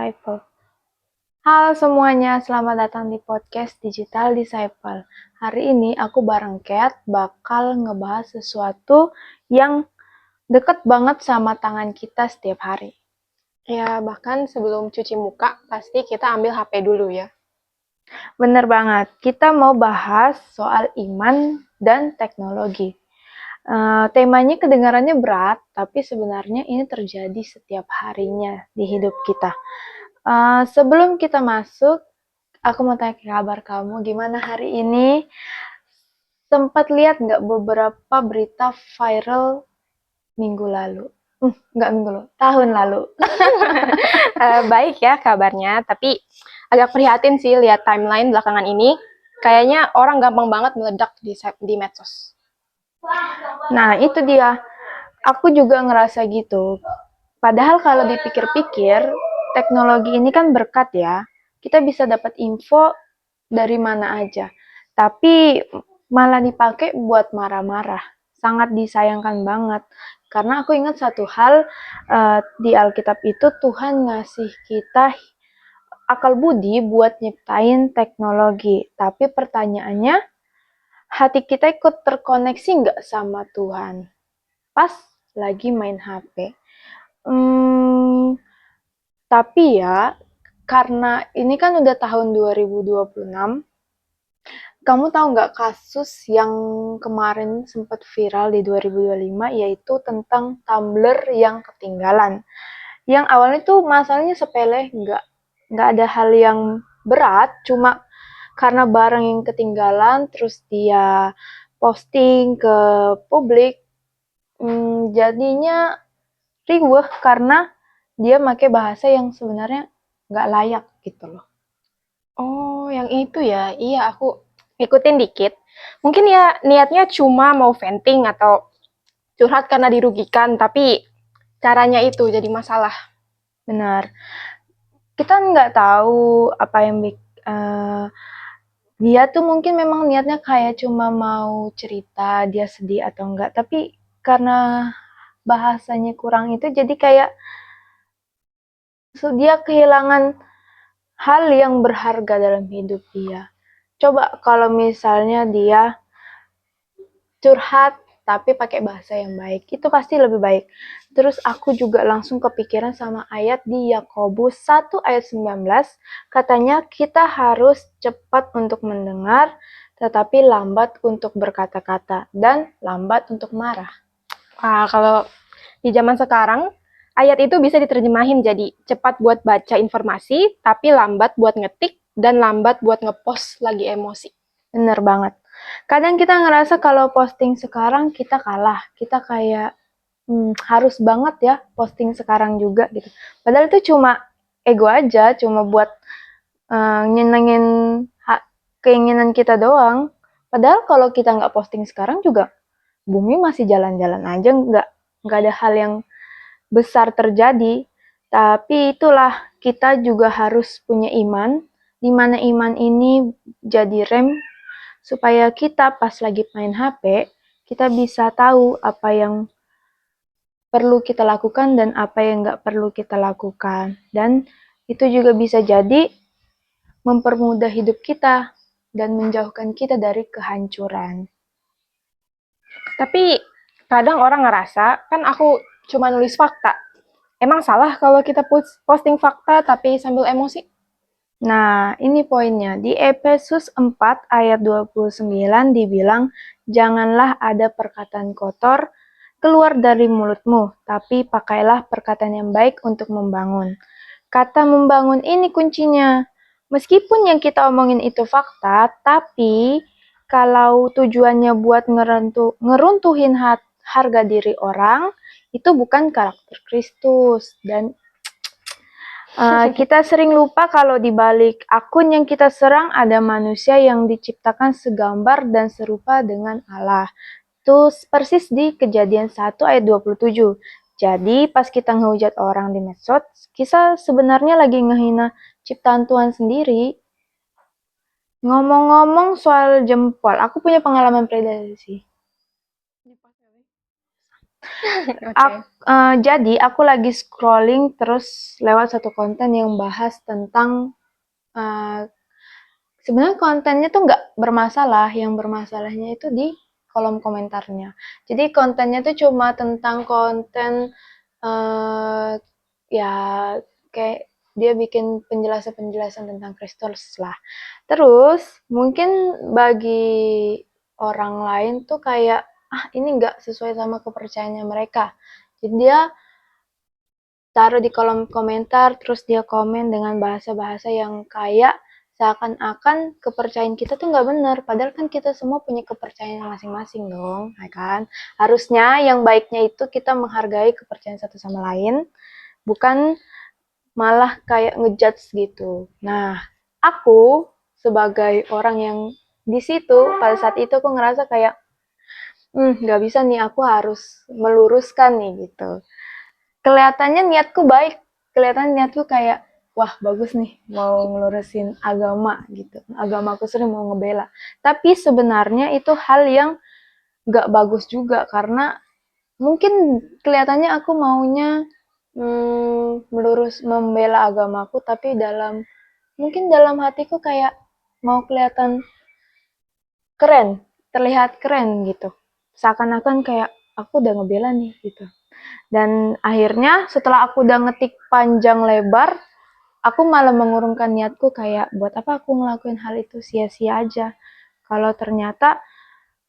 Disciple. Halo semuanya, selamat datang di podcast Digital Disciple. Hari ini aku bareng Kat bakal ngebahas sesuatu yang deket banget sama tangan kita setiap hari. Ya, bahkan sebelum cuci muka, pasti kita ambil HP dulu ya. Bener banget, kita mau bahas soal iman dan teknologi. Temanya kedengarannya berat, tapi sebenarnya ini terjadi setiap harinya di hidup kita. Sebelum kita masuk, aku mau tanya kabar kamu, gimana hari ini? Sempat lihat nggak beberapa berita viral minggu lalu? Nggak minggu lalu, tahun lalu. Baik ya kabarnya, tapi agak prihatin sih lihat timeline belakangan ini. Kayaknya orang gampang banget meledak di medsos. Nah, itu dia. Aku juga ngerasa gitu. Padahal kalau dipikir-pikir, teknologi ini kan berkat ya. Kita bisa dapat info dari mana aja. Tapi malah dipakai buat marah-marah. Sangat disayangkan banget. Karena aku ingat satu hal, di Alkitab itu Tuhan ngasih kita akal budi buat nyiptain teknologi. Tapi pertanyaannya, hati kita ikut terkoneksi nggak sama Tuhan? Pas lagi main HP. Tapi ya, karena ini kan udah tahun 2026, kamu tahu nggak kasus yang kemarin sempat viral di 2025, yaitu tentang tumbler yang ketinggalan. Yang awalnya tuh masalahnya sepele, nggak ada hal yang berat, cuma karena barang yang ketinggalan, terus dia posting ke publik, jadinya riweuh karena dia pakai bahasa yang sebenarnya nggak layak gitu loh. Oh, yang itu ya. Iya, aku ikutin dikit. Mungkin ya niatnya cuma mau venting atau curhat karena dirugikan, tapi caranya itu jadi masalah. Benar. Kita nggak tahu apa yang dia tuh mungkin memang niatnya kayak cuma mau cerita dia sedih atau enggak, tapi karena bahasanya kurang itu jadi kayak dia kehilangan hal yang berharga dalam hidup dia. Coba kalau misalnya dia curhat tapi pakai bahasa yang baik, itu pasti lebih baik. Terus aku juga langsung kepikiran sama ayat di Yakobus 1 ayat 19, katanya kita harus cepat untuk mendengar, tetapi lambat untuk berkata-kata, dan lambat untuk marah. Wah, kalau di zaman sekarang, ayat itu bisa diterjemahin jadi cepat buat baca informasi, tapi lambat buat ngetik, dan lambat buat ngepost lagi emosi. Bener banget. Kadang kita ngerasa kalau posting sekarang kita kalah, kita kayak harus banget ya posting sekarang juga gitu. Padahal itu cuma ego aja, cuma buat nyenengin keinginan kita doang. Padahal kalau kita nggak posting sekarang juga bumi masih jalan-jalan aja, nggak ada hal yang besar terjadi. Tapi itulah, kita juga harus punya iman, di mana iman ini jadi rem supaya kita pas lagi main HP, kita bisa tahu apa yang perlu kita lakukan dan apa yang nggak perlu kita lakukan. Dan itu juga bisa jadi mempermudah hidup kita dan menjauhkan kita dari kehancuran. Tapi kadang orang ngerasa, kan aku cuma nulis fakta. Emang salah kalau kita posting fakta tapi sambil emosi? Nah, ini poinnya. Di Efesus 4 ayat 29 dibilang, janganlah ada perkataan kotor keluar dari mulutmu, tapi pakailah perkataan yang baik untuk membangun. Kata membangun ini kuncinya. Meskipun yang kita omongin itu fakta, tapi kalau tujuannya buat ngeruntuhin harga diri orang, itu bukan karakter Kristus. Dan kita sering lupa kalau di balik akun yang kita serang ada manusia yang diciptakan segambar dan serupa dengan Allah. Itu persis di Kejadian 1 ayat 27. Jadi pas kita ngehujat orang di medsos, kita sebenarnya lagi ngehina ciptaan Tuhan sendiri. Ngomong-ngomong soal jempol, aku punya pengalaman pribadi sih. Oke. Jadi aku lagi scrolling terus lewat satu konten yang bahas tentang sebenarnya kontennya tuh nggak bermasalah, yang bermasalahnya itu di kolom komentarnya. Jadi kontennya tuh cuma tentang konten eh ya kayak dia bikin penjelasan-penjelasan tentang Kristus lah. Terus mungkin bagi orang lain tuh kayak ini nggak sesuai sama kepercayaannya mereka. Jadi dia taruh di kolom komentar, terus dia komen dengan bahasa-bahasa yang kayak seakan-akan kepercayaan kita tuh nggak benar. Padahal kan kita semua punya kepercayaan masing-masing dong, ya kan? Harusnya yang baiknya itu kita menghargai kepercayaan satu sama lain, bukan malah kayak ngejudge gitu. Nah, aku sebagai orang yang di situ pada saat itu aku ngerasa kayak nggak bisa nih, aku harus meluruskan nih gitu. Kelihatannya niatku baik, kelihatan niatku kayak wah bagus nih mau ngelurusin agama gitu, agamaku sering mau ngebela, tapi sebenarnya itu hal yang nggak bagus juga karena mungkin kelihatannya aku maunya melurus membela agamaku, tapi mungkin dalam hatiku kayak mau kelihatan keren, terlihat keren gitu, seakan-akan kayak aku udah ngebela nih gitu. Dan akhirnya setelah aku udah ngetik panjang lebar, aku malah mengurungkan niatku kayak buat apa aku ngelakuin hal itu, sia-sia aja. Kalau ternyata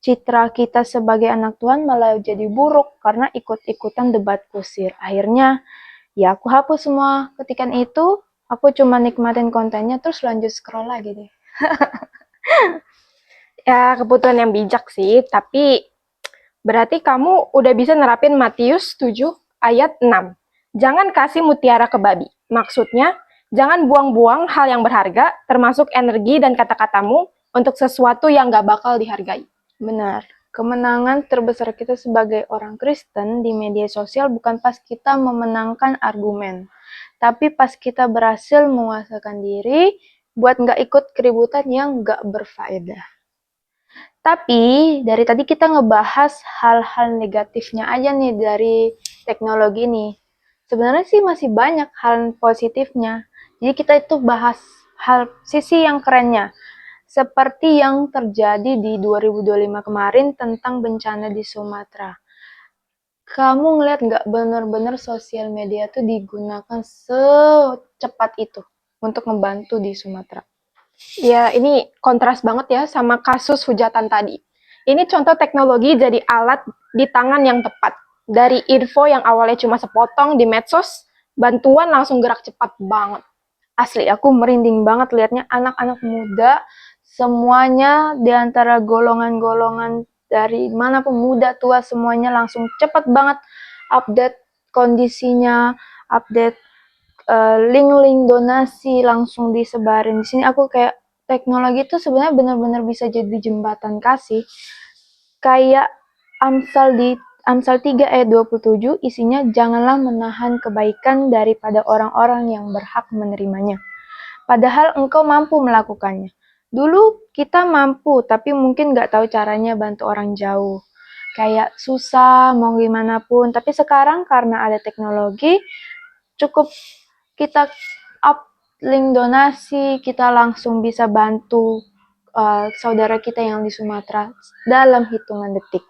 citra kita sebagai anak Tuhan malah jadi buruk karena ikut-ikutan debat kusir. Akhirnya ya aku hapus semua ketikan itu, aku cuma nikmatin kontennya terus lanjut scroll lagi deh. Ya, keputusan yang bijak sih, tapi berarti kamu udah bisa nerapin Matius 7 ayat 6. Jangan kasih mutiara ke babi. Maksudnya, jangan buang-buang hal yang berharga, termasuk energi dan kata-katamu, untuk sesuatu yang gak bakal dihargai. Benar. Kemenangan terbesar kita sebagai orang Kristen di media sosial bukan pas kita memenangkan argumen, tapi pas kita berhasil menguasakan diri buat nggak ikut keributan yang nggak berfaedah. Tapi dari tadi kita ngebahas hal-hal negatifnya aja nih dari teknologi nih. Sebenarnya sih masih banyak hal positifnya. Jadi kita itu bahas hal sisi yang kerennya. Seperti yang terjadi di 2025 kemarin tentang bencana di Sumatera. Kamu ngeliat nggak bener-bener sosial media tuh digunakan secepat itu untuk membantu di Sumatera? Ya, ini kontras banget ya sama kasus hujatan tadi. Ini contoh teknologi jadi alat di tangan yang tepat. Dari info yang awalnya cuma sepotong di medsos, bantuan langsung gerak cepat banget. Asli, aku merinding banget liatnya anak-anak muda, semuanya di antara golongan-golongan dari manapun, muda, tua, semuanya langsung cepet banget update kondisinya, update link-link donasi langsung disebarin. Di sini aku kayak teknologi itu sebenarnya benar-benar bisa jadi jembatan kasih. Kayak Amsal 3 ayat 27 isinya janganlah menahan kebaikan daripada orang-orang yang berhak menerimanya. Padahal engkau mampu melakukannya. Dulu kita mampu, tapi mungkin nggak tahu caranya bantu orang jauh. Kayak susah, mau gimana pun. Tapi sekarang karena ada teknologi, cukup kita up link donasi, kita langsung bisa bantu saudara kita yang di Sumatera dalam hitungan detik.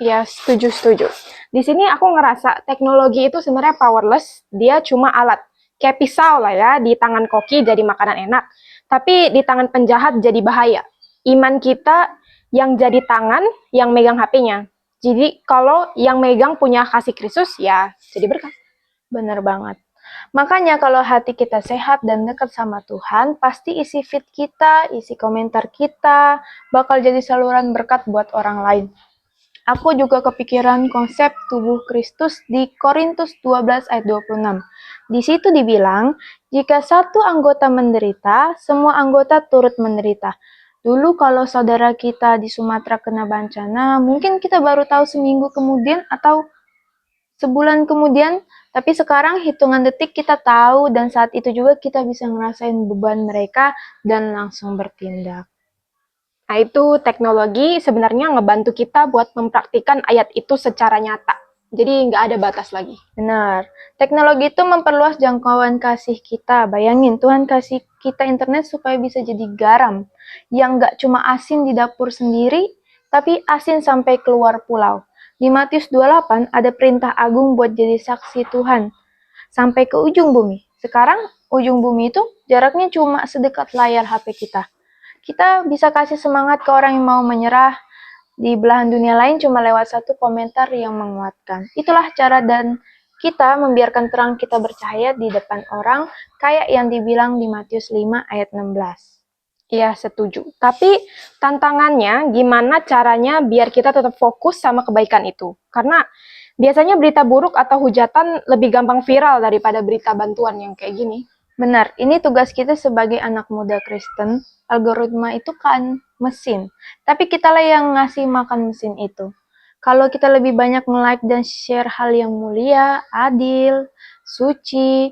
Ya, setuju. Di sini aku ngerasa teknologi itu sebenarnya powerless, dia cuma alat. Kayak pisau lah ya, di tangan koki jadi makanan enak, tapi di tangan penjahat jadi bahaya. Iman kita yang jadi tangan, yang megang HP-nya. Jadi kalau yang megang punya kasih Kristus, ya jadi berkah. Bener banget. Makanya kalau hati kita sehat dan dekat sama Tuhan, pasti isi feed kita, isi komentar kita, bakal jadi saluran berkat buat orang lain. Aku juga kepikiran konsep tubuh Kristus di Korintus 12 ayat 26. Di situ dibilang, jika satu anggota menderita, semua anggota turut menderita. Dulu kalau saudara kita di Sumatera kena bencana, mungkin kita baru tahu seminggu kemudian atau sebulan kemudian, tapi sekarang hitungan detik kita tahu dan saat itu juga kita bisa ngerasain beban mereka dan langsung bertindak. Nah, itu teknologi sebenarnya ngebantu kita buat mempraktikkan ayat itu secara nyata. Jadi nggak ada batas lagi. Benar. Teknologi itu memperluas jangkauan kasih kita. Bayangin, Tuhan kasih kita internet supaya bisa jadi garam. Yang nggak cuma asin di dapur sendiri, tapi asin sampai keluar pulau. Di Matius 28 ada perintah agung buat jadi saksi Tuhan. Sampai ke ujung bumi. Sekarang, ujung bumi itu jaraknya cuma sedekat layar HP kita. Kita bisa kasih semangat ke orang yang mau menyerah, di belahan dunia lain cuma lewat satu komentar yang menguatkan. Itulah cara dan kita membiarkan terang kita bercahaya di depan orang, kayak yang dibilang di Matius 5 ayat 16. Iya, setuju. Tapi tantangannya gimana caranya biar kita tetap fokus sama kebaikan itu? Karena biasanya berita buruk atau hujatan lebih gampang viral daripada berita bantuan yang kayak gini. Benar, ini tugas kita sebagai anak muda Kristen. Algoritma itu kan mesin, tapi kitalah yang ngasih makan mesin itu. Kalau kita lebih banyak nge-like dan share hal yang mulia, adil, suci,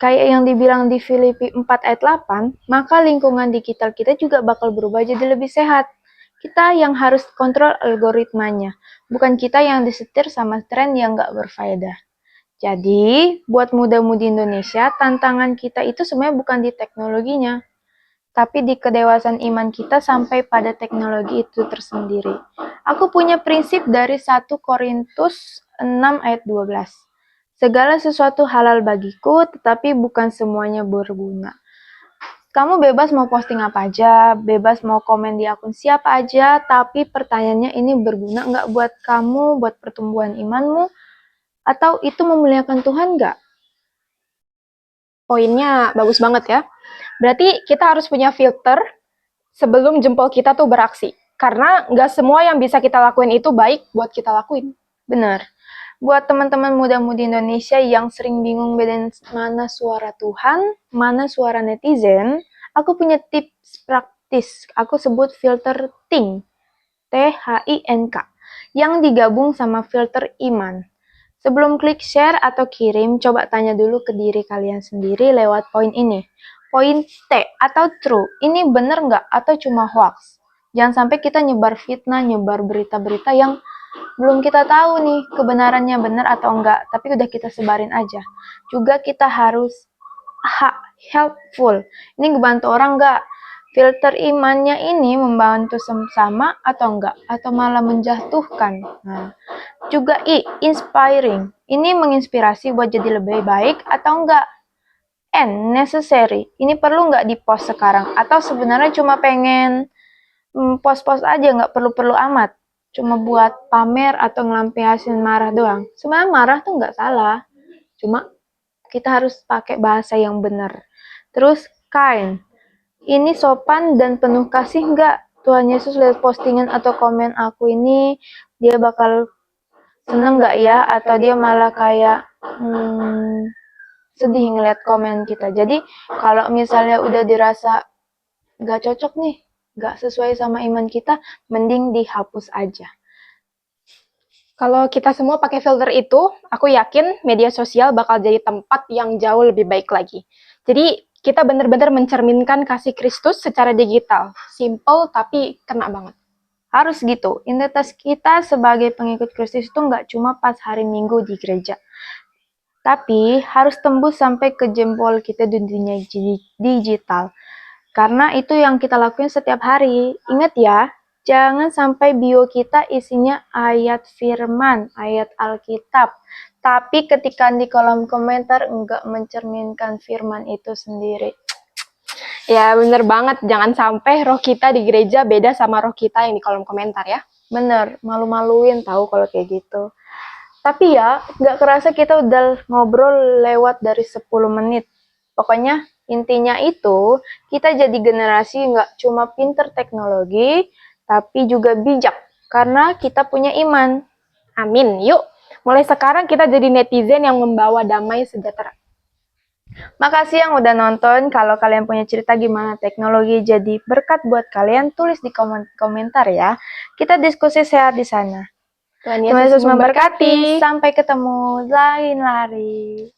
kayak yang dibilang di Filipi 4 ayat 8, maka lingkungan digital kita juga bakal berubah jadi lebih sehat. Kita yang harus kontrol algoritmanya, bukan kita yang disetir sama tren yang gak berfaedah. Jadi, buat muda-mudi Indonesia, tantangan kita itu sebenarnya bukan di teknologinya, tapi di kedewasaan iman kita sampai pada teknologi itu tersendiri. Aku punya prinsip dari 1 Korintus 6 ayat 12. Segala sesuatu halal bagiku, tetapi bukan semuanya berguna. Kamu bebas mau posting apa aja, bebas mau komen di akun siapa aja, tapi pertanyaannya ini berguna nggak buat kamu, buat pertumbuhan imanmu, atau itu memuliakan Tuhan nggak? Poinnya bagus banget ya. Berarti kita harus punya filter sebelum jempol kita tuh beraksi. Karena nggak semua yang bisa kita lakuin itu baik buat kita lakuin. Benar. Buat teman-teman muda-mudi Indonesia yang sering bingung bedain mana suara Tuhan, mana suara netizen, aku punya tips praktis. Aku sebut filter THINK, THINK, yang digabung sama filter iman. Sebelum klik share atau kirim, coba tanya dulu ke diri kalian sendiri lewat poin ini. Poin T atau true, ini bener nggak atau cuma hoax? Jangan sampai kita nyebar fitnah, nyebar berita-berita yang belum kita tahu nih kebenarannya benar atau enggak, tapi udah kita sebarin aja. Juga kita harus helpful. Ini ngebantu orang enggak? Filter imannya ini membantu sama atau enggak? Atau malah menjatuhkan? Nah, juga inspiring. Ini menginspirasi buat jadi lebih baik atau enggak? Necessary. Ini perlu nggak di post sekarang? Atau sebenarnya cuma pengen post-post aja, nggak perlu-perlu amat. Cuma buat pamer atau ngelampiasin marah doang. Sebenarnya marah tuh nggak salah. Cuma kita harus pakai bahasa yang benar. Terus kind. Ini sopan dan penuh kasih nggak? Tuhan Yesus lihat postingan atau komen aku ini, dia bakal seneng nggak ya? Atau dia malah kayak sedih ngeliat komen kita. Jadi kalau misalnya udah dirasa nggak cocok nih, nggak sesuai sama iman kita, mending dihapus aja. Kalau kita semua pakai filter itu, aku yakin media sosial bakal jadi tempat yang jauh lebih baik lagi. Jadi kita benar-benar mencerminkan kasih Kristus secara digital. Simple tapi kena banget. Harus gitu. Identitas kita sebagai pengikut Kristus itu nggak cuma pas hari Minggu di gereja. Tapi harus tembus sampai ke jempol kita di dunia digital. Karena itu yang kita lakuin setiap hari. Ingat ya, jangan sampai bio kita isinya ayat firman, ayat Alkitab. Tapi ketika di kolom komentar enggak mencerminkan firman itu sendiri. Ya bener banget, jangan sampai roh kita di gereja beda sama roh kita yang di kolom komentar ya. Bener, malu-maluin tahu kalau kayak gitu. Tapi ya, nggak kerasa kita udah ngobrol lewat dari 10 menit. Pokoknya intinya itu, kita jadi generasi nggak cuma pinter teknologi, tapi juga bijak. Karena kita punya iman. Amin, yuk. Mulai sekarang kita jadi netizen yang membawa damai sejahtera. Makasih yang udah nonton. Kalau kalian punya cerita gimana teknologi jadi berkat buat kalian, tulis di komentar ya. Kita diskusi sehat di sana. Tuhan Yesus memberkati. Sampai ketemu lain hari.